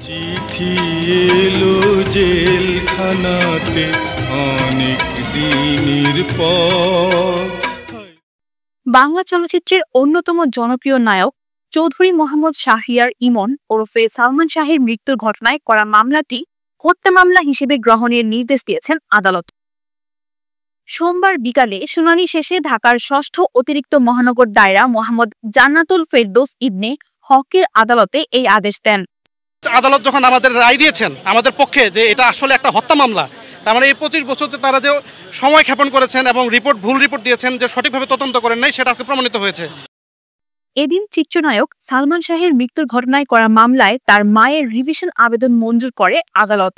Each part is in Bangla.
চিঠি এলো জেলখানাতে অনেক দিনের পর। বাংলা চলচ্চিত্রের অন্যতম জনপ্রিয় নায়ক চৌধুরী মোহাম্মদ শাহরিয়ার ইমন ওরফে সালমান শাহের মৃত্যুর ঘটনায় করা মামলাটি হত্যা মামলা হিসেবে গ্রহণের নির্দেশ দিয়েছেন আদালত। সোমবার বিকালে শুনানি শেষে ঢাকার ষষ্ঠ অতিরিক্ত মহানগর দায়রা মোহাম্মদ জান্নাতুল ফেরদৌস ইবনে হকের আদালতে এই আদেশ দেন। আদালত যখন আমাদের রায় দিয়েছেন আমাদের পক্ষে যে এটা আসলে একটা হত্যা মামলা, তার মানে এই 25 বছর তারা যে সময় ক্ষেপণ করেছেন এবং ভুল রিপোর্ট দিয়েছেন, যে সঠিকভাবে তদন্ত করেন নাই, সেটা আজকে প্রমাণিত হয়েছে। এদিন চিত্রনায়ক সালমান শাহের মৃত্যুর ঘটনায় করা মামলায় তার মায়ের রিভিশন আবেদন মঞ্জুর করে আদালত।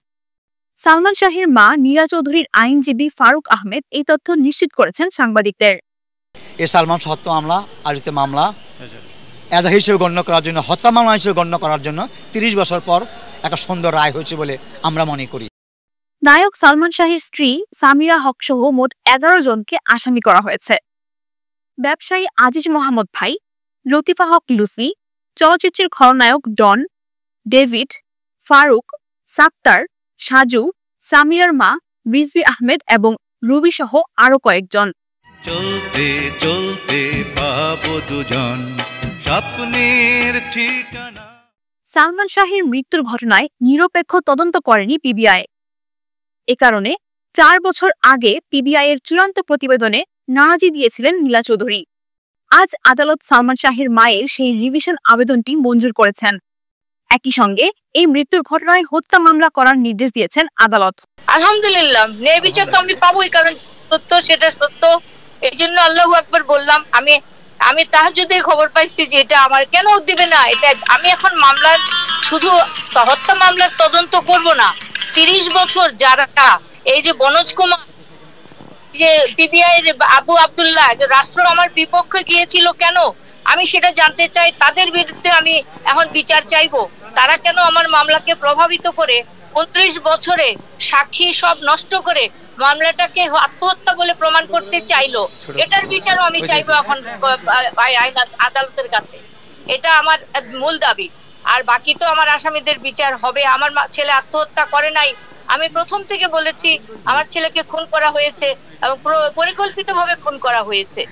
সালমান শাহের মা নীরা চৌধুরীর আইনজীবী ফারুক আহমেদ এই তথ্য নিশ্চিত করেছেন সাংবাদিকদের। এই সালমান হত্যা মামলা আয়োজিত মামলা এজা হিসেবে গণ্য করার জন্য, হত্যা মামলা হিসেবে গণ্য করার জন্য 30 বছর পর একটা সুন্দর রায় হয়েছে বলে আমরা মনে করি। নায়ক সালমান শাহের স্ত্রী সামিরা হক সহ মোট 11 জনকে আসামি করা হয়েছে। ব্যবসায়ী আজিজ মোহাম্মদ ভাই, লতিফা হক লুসি, চলচ্চিত্রের খলনায়ক ডন, ডেভিড, ফারুক, সাত্তার, সাজু, সামিরার মা রিজভী আহমেদ এবং রুবি সহ আরো কয়েকজন। চলতে চলতে পাবো দুজন স্বপ্নের ঠিকানা। সালমান শাহের মৃত্যুর ঘটনায় নিরপেক্ষ তদন্ত করেনি পিবিআই। এ কারণে 4 বছর আগে পিবিআই এর চূড়ান্ত প্রতিবেদনে নারাজি দিয়েছিলেন নীলা চৌধুরী। আজ আদালত সালমান শাহের মায়ের সেই রিভিশন আবেদনটি মঞ্জুর করেছেন। একই সঙ্গে এই মৃত্যুর ঘটনায় হত্যা মামলা করার নির্দেশ দিয়েছেন আদালত। আলহামদুলিল্লাহ, ন্যায় বিচার তো আমি পাবোই, কারণ সত্য সেটা সত্য। এই জন্য আল্লাহু আকবার বললাম। আমি তাহাজ্জুদে খবর পাইছি যে এটা আমার কেন দিবে না, এটা আমি এখন মামলার শুধু হত্যা মামলার তদন্ত করব না। 30 বছর যারা এই যে বনোজ কুমার, যে পিবিআই আবু আব্দুল্লাহ, রাষ্ট্র আমার বিপক্ষে গিয়েছিল কেন, আমি সেটা জানতে চাই। তাদের বিরুদ্ধে আমি এখন বিচার চাইবো। তারা কেন আমার মামলাকে প্রভাবিত করে 29 বছরে সাক্ষী সব নষ্ট করে মামলাটাকে আত্মহত্যা বলে প্রমাণ করতে চাইলো, এটার বিচারও আমি চাইবো এখন আদালতের কাছে। এটা আমার মূল দাবি। আর বাকি তো আমার আসামিদের বিচার হবে। আমার ছেলে আত্মহত্যা করে নাই, আমি প্রথম থেকে বলেছি আমার ছেলেকে খুন করা হয়েছে এবং পরিকল্পিতভাবে খুন করা হয়েছে।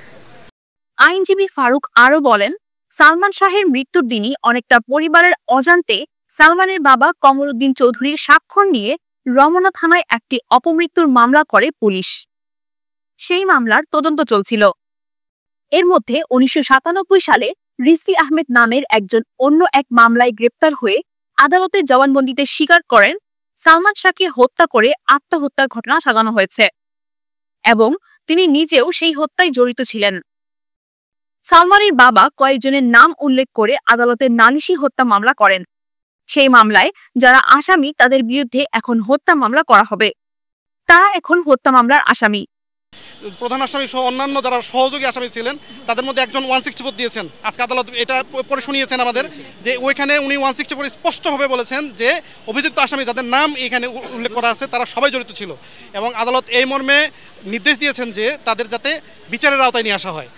আইনজীবী ফারুক আরো বলেন, সালমান শাহের মৃত্যুর দিনই অনেকটা পরিবারের অজান্তে সালমানের বাবা কমরুদ্দিন চৌধুরীর স্বাক্ষর নিয়ে রমনা থানায় একটি অপমৃত্যুর মামলা করে পুলিশ। সেই মামলার তদন্ত চলছিল। এর মধ্যে 1997 সালে রিজভী আহমেদ নামের একজন অন্য এক মামলায় গ্রেপ্তার হয়ে আদালতে জবানবন্দিতে স্বীকার করেন সালমান শাহকে হত্যা করে আত্মহত্যার ঘটনা সাজানো হয়েছে এবং তিনি নিজেও সেই হত্যায় জড়িত ছিলেন। সালমানের বাবা কয়েকজনের নাম উল্লেখ করে আদালতে নালিশি হত্যা মামলা করেন। সেই মামলায় যারা আসামি তাদের বিরুদ্ধে এখন হত্যা মামলা করা হবে। তারা এখন হত্যা মামলার আসামি। প্রধান আসামি সহ অন্যান্য যারা সহযোগী আসামি ছিলেন তাদের মধ্যে একজন 164 দিয়েছেন। আজকে আদালত এটা পরে শুনিয়েছেন আমাদের, যে ওইখানে উনি 164 স্পষ্টভাবে বলেছেন যে অভিযুক্ত আসামি যাদের নাম এখানে উল্লেখ করা আছে তারা সবাই জড়িত ছিল এবং আদালত এই মর্মে নির্দেশ দিয়েছেন যে তাদের যাতে বিচারের আওতায় নিয়ে আসা হয়।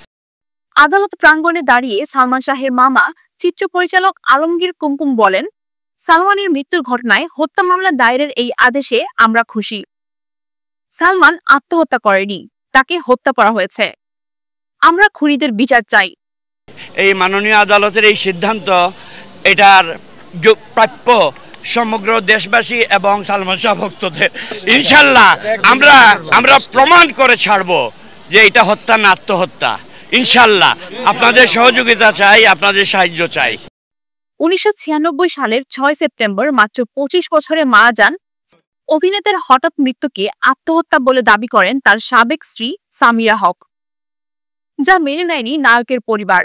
আদালত প্রাঙ্গণে দাঁড়িয়ে সালমান শাহের মামা চিত্র পরিচালক আলমগীর কুমকুম বলেন, সালমানের মৃত্যুর ঘটনায় হত্যা মামলা দায়েরের এই আদেশে আমরা খুশি। সালমান আত্মহত্যা করেনি, তাকে হত্যা করা হয়েছে। আমরা খুনিদের বিচার চাই। এই মাননীয় আদালতের এই সিদ্ধান্ত এটার প্রাপ্য সমগ্র দেশবাসী এবং সালমান শাহ ভক্তদের। ইনশাল্লাহ আমরা প্রমাণ করে ছাড়বো যে এটা হত্যা না আত্মহত্যা। ইনশাল্লাহ আপনাদের সহযোগিতা চাই, আপনাদের সাহায্য চাই। 1996 সালের 6 সেপ্টেম্বর মাত্র 25 বছরে মারা যান অভিনেতার হঠাৎ মৃত্যুকে আত্মহত্যা বলে দাবি করেন তার সাবেক স্ত্রী সামিরা হক, যা মেনে নেয়নি নায়কের পরিবার।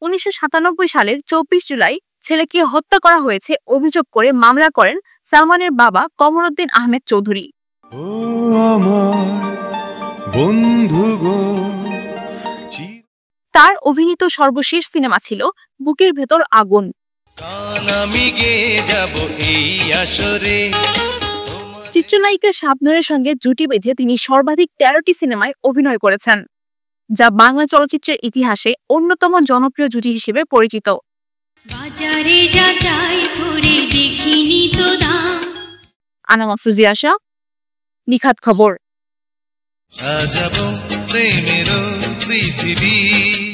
1997 সালের 24 জুলাই ছেলেকে হত্যা করা হয়েছে অভিযোগ করে মামলা করেন সালমানের বাবা কমরুদ্দিন আহমেদ চৌধুরী। তার অভিনীত সর্বশেষ সিনেমা ছিল বুকের ভেতর আগুন। চিত্রনায়িকা শাবনূরের সঙ্গে জুটি বেঁধে তিনি সর্বাধিক 13টি সিনেমায় অভিনয় করেছেন, যা বাংলা চলচ্চিত্রের ইতিহাসে অন্যতম জনপ্রিয় জুটি হিসেবে পরিচিত। বাজারে যাচাই করে দেখি আনাম আফরুজি আশা, নিখাত খবর। সাজাবো প্রেমের পৃথিবী।